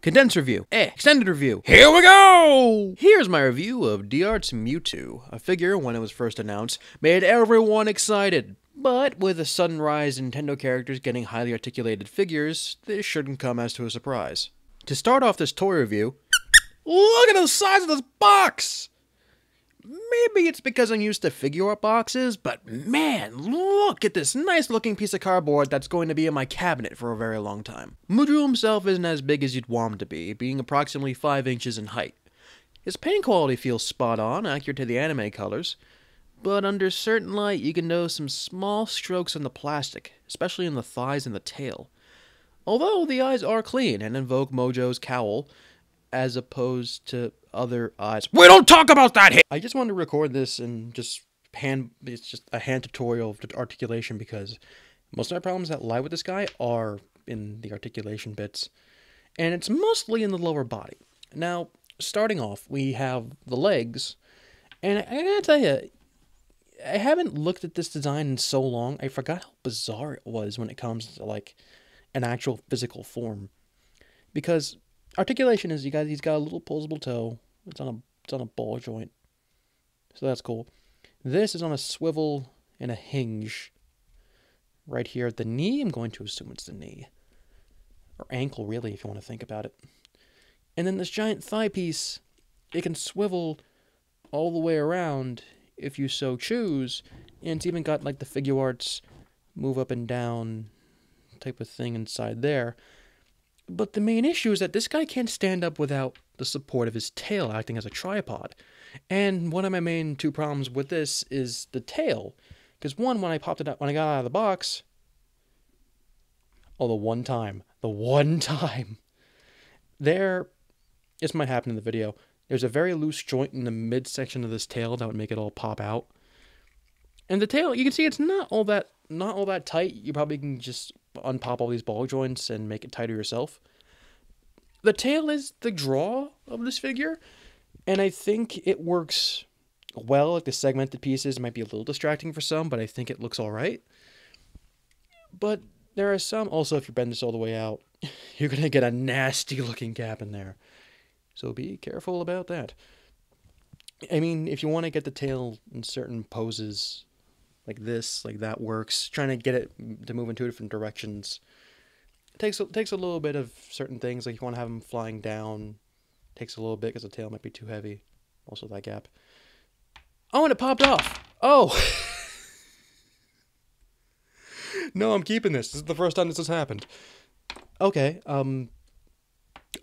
condensed review, extended review. Here we go! Here's my review of D-Art's Mewtwo, a figure, when it was first announced, made everyone excited. But with a sudden rise in Nintendo characters getting highly articulated figures, this shouldn't come as to a surprise. To start off this toy review, look at the size of this box! Maybe it's because I'm used to figure art boxes, but man, look at this nice looking piece of cardboard that's going to be in my cabinet for a very long time. Mewtwo himself isn't as big as you'd want him to be, being approximately 5 inches in height. His paint quality feels spot on, accurate to the anime colors, but under certain light you can notice some small strokes on the plastic, especially in the thighs and the tail. Although the eyes are clean and invoke Mojo's cowl, as opposed to other eyes. We don't talk about that here! I just wanted to record this and it's just a hand tutorial of articulation because most of my problems that lie with this guy are in the articulation bits. And it's mostly in the lower body. Now, starting off, we have the legs. And I gotta tell you, I haven't looked at this design in so long. I forgot how bizarre it was when it comes to, like, an actual physical form. Because articulation is, he's got a little posable toe. It's on a ball joint. So that's cool. This is on a swivel and a hinge. Right here at the knee. I'm going to assume it's the knee. Or ankle, really, if you want to think about it. And then this giant thigh piece, it can swivel all the way around if you so choose. And it's even got, like, the figure arts move up and down type of thing inside there. But the main issue is that this guy can't stand up without the support of his tail acting as a tripod. And one of my main two problems with this is the tail. Because one, when I got it out of the box, the one time, this might happen in the video, there's a very loose joint in the midsection of this tail that would make it all pop out. And the tail, you can see it's not all that tight. You probably can just unpop all these ball joints and make it tighter yourself. The tail is the draw of this figure, and I think it works well. Like the segmented pieces might be a little distracting for some, but I think it looks all right. But there are some, also if you bend this all the way out, you're going to get a nasty looking gap in there. So be careful about that. I mean, if you want to get the tail in certain poses, like this, like that works. Trying to get it to move in 2 different directions. It takes a little bit of certain things, like you want to have them flying down. Takes a little bit because the tail might be too heavy. Also that gap. Oh, and it popped off! Oh! No, I'm keeping this. This is the first time this has happened. Okay,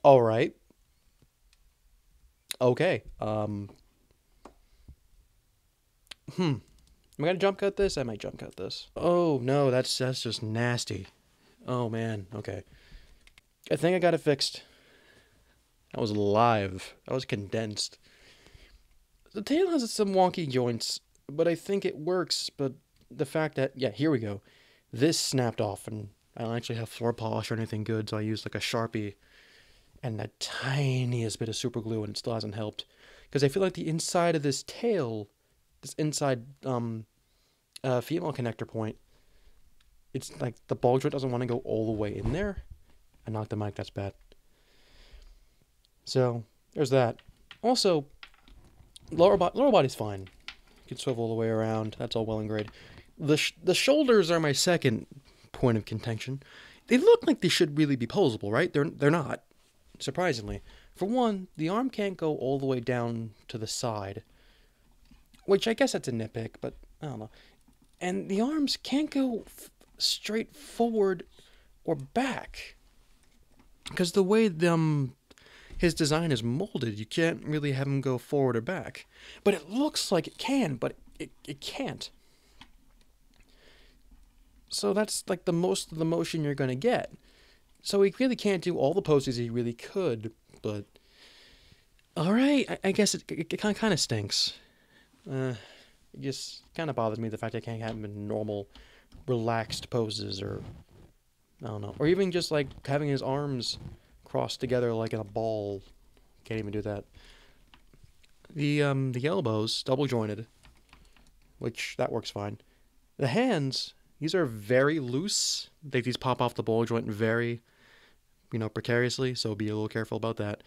alright. Okay, Am I gonna jump cut this? I might jump cut this. Oh no, that's just nasty. Oh man, okay. I think I got it fixed. That was live. That was condensed. The tail has some wonky joints, but I think it works. But the fact that, yeah, here we go. This snapped off, and I don't actually have floor polish or anything good, so I used like a Sharpie and the tiniest bit of super glue, and it still hasn't helped. Because I feel like the inside of this tail, this inside female connector point, it's like the ball joint doesn't want to go all the way in there. I knocked the mic, that's bad. So there's that. Also, lower body's fine. You can swivel all the way around. That's all well and great. The shoulders are my second point of contention. They look like they should really be posable, right? They're not, surprisingly. For one, the arm can't go all the way down to the side, which I guess that's a nitpick, but I don't know. And the arms can't go straight forward or back, because the way his design is molded, you can't really have him go forward or back. But it looks like it can, but it can't. So that's like the most of the motion you're going to get. So he really can't do all the poses he really could, but alright, I guess it kind of stinks. It just kind of bothers me, the fact I can't have him in normal, relaxed poses, or I don't know. Or even just like having his arms crossed together like in a ball. Can't even do that. The elbows, double jointed, which that works fine. The hands, these are very loose. These pop off the ball joint very, precariously, so be a little careful about that.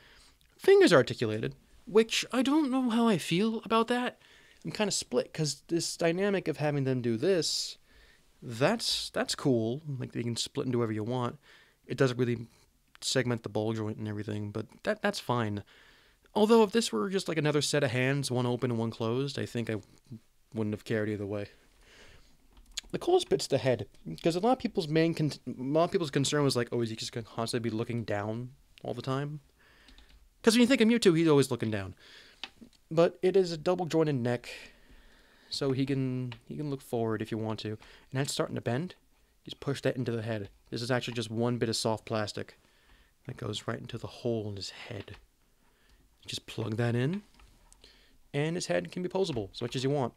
Fingers are articulated, which I don't know how I feel about that. I'm kind of split, because this dynamic of having them do this, that's cool. Like, they can split into whoever you want. It doesn't really segment the ball joint and everything, but that's fine. Although, if this were just like another set of hands, one open and one closed, I think I wouldn't have cared either way. The coolest bit's the head, because a lot of people's concern was like, oh, is he just going to constantly be looking down all the time? Because when you think of Mewtwo, he's always looking down. But it is a double jointed neck, so he can look forward if you want to. And that's starting to bend. Just push that into the head. This is actually just one bit of soft plastic that goes right into the hole in his head. Just plug that in, and his head can be posable as much as you want.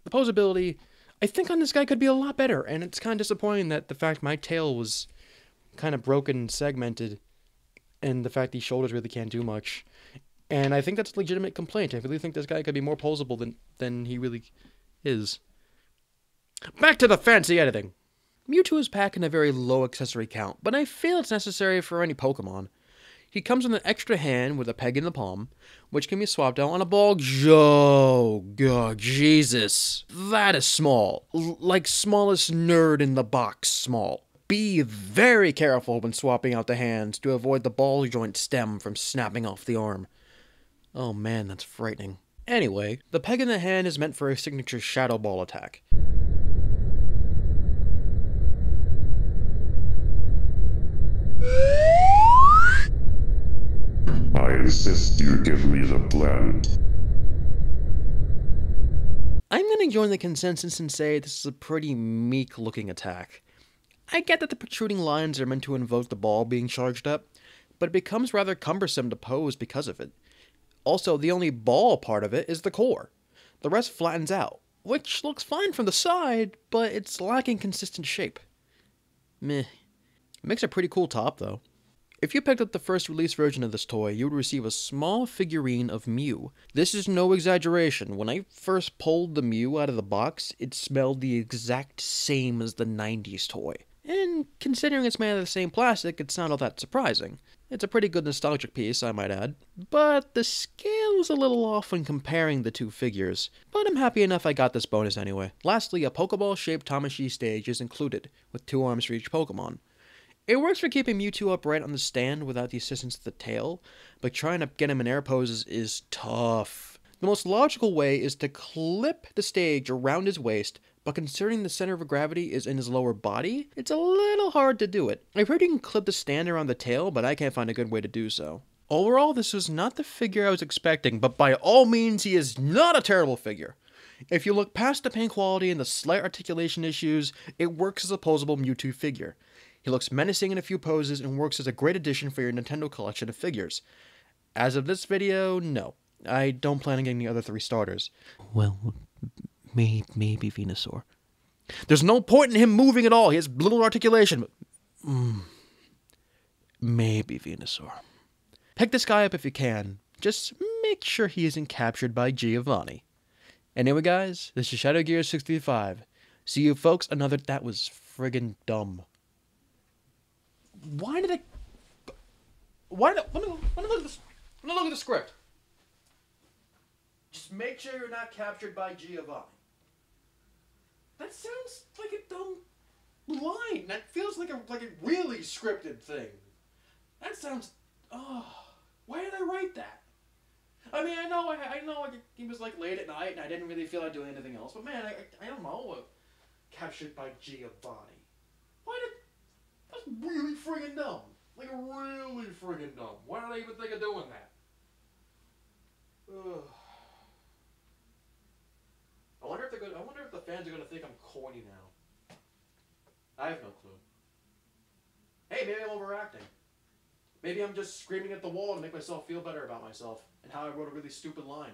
The posability, I think, on this guy could be a lot better, and it's kind of disappointing that the fact my tail was kind of broken and segmented, and the fact these shoulders really can't do much. And I think that's a legitimate complaint. I really think this guy could be more posable than he really is. Back to the fancy editing. Mewtwo is packed in a very low accessory count, but I feel it's necessary for any Pokemon. He comes with an extra hand with a peg in the palm, which can be swapped out on a ball. Oh, God, Jesus. That is small. Like smallest nerd in the box small. Be very careful when swapping out the hands to avoid the ball joint stem from snapping off the arm. Oh man, that's frightening. Anyway, the peg in the hand is meant for a signature Shadow Ball attack. I insist you give me the blend. I'm gonna join the consensus and say this is a pretty meek looking attack. I get that the protruding lines are meant to invoke the ball being charged up, but it becomes rather cumbersome to pose because of it. Also, the only ball part of it is the core. The rest flattens out, which looks fine from the side, but it's lacking consistent shape. Meh. It makes a pretty cool top, though. If you picked up the first release version of this toy, you would receive a small figurine of Mew. This is no exaggeration. When I first pulled the Mew out of the box, it smelled the exact same as the 90s toy. And considering it's made of the same plastic, it's not all that surprising. It's a pretty good nostalgic piece, I might add. But the scale is a little off when comparing the two figures. But I'm happy enough I got this bonus anyway. Lastly, a Pokeball-shaped Tamashii stage is included, with 2 arms for each Pokemon. It works for keeping Mewtwo upright on the stand without the assistance of the tail, but trying to get him in air poses is tough. The most logical way is to clip the stage around his waist, but considering the center of gravity is in his lower body, it's a little hard to do it. I've heard you can clip the stand around the tail, but I can't find a good way to do so. Overall, this was not the figure I was expecting, but by all means, he is not a terrible figure. If you look past the paint quality and the slight articulation issues, it works as a posable Mewtwo figure. He looks menacing in a few poses and works as a great addition for your Nintendo collection of figures. As of this video, no. I don't plan on getting the other 3 starters. Well, maybe Venusaur. There's no point in him moving at all. He has little articulation. Maybe Venusaur. Pick this guy up if you can. Just make sure he isn't captured by Giovanni. Anyway, guys, this is Shadow Gear 65. See you folks another... That was friggin' dumb. Why did I... Let me look at the script. Just make sure you're not captured by Giovanni. That sounds like a dumb line. That feels like a really scripted thing. That sounds... Oh, why did I write that? I mean, I know he was like late at night and I didn't really feel like doing anything else. But man, I don't know. Captured by Giovanni. Why did... That's really friggin' dumb. Like, really friggin' dumb. Why did I even think of doing that? Ugh. I wonder if the fans are gonna think I'm corny now. I have no clue. Hey, maybe I'm overacting. Maybe I'm just screaming at the wall to make myself feel better about myself and how I wrote a really stupid line.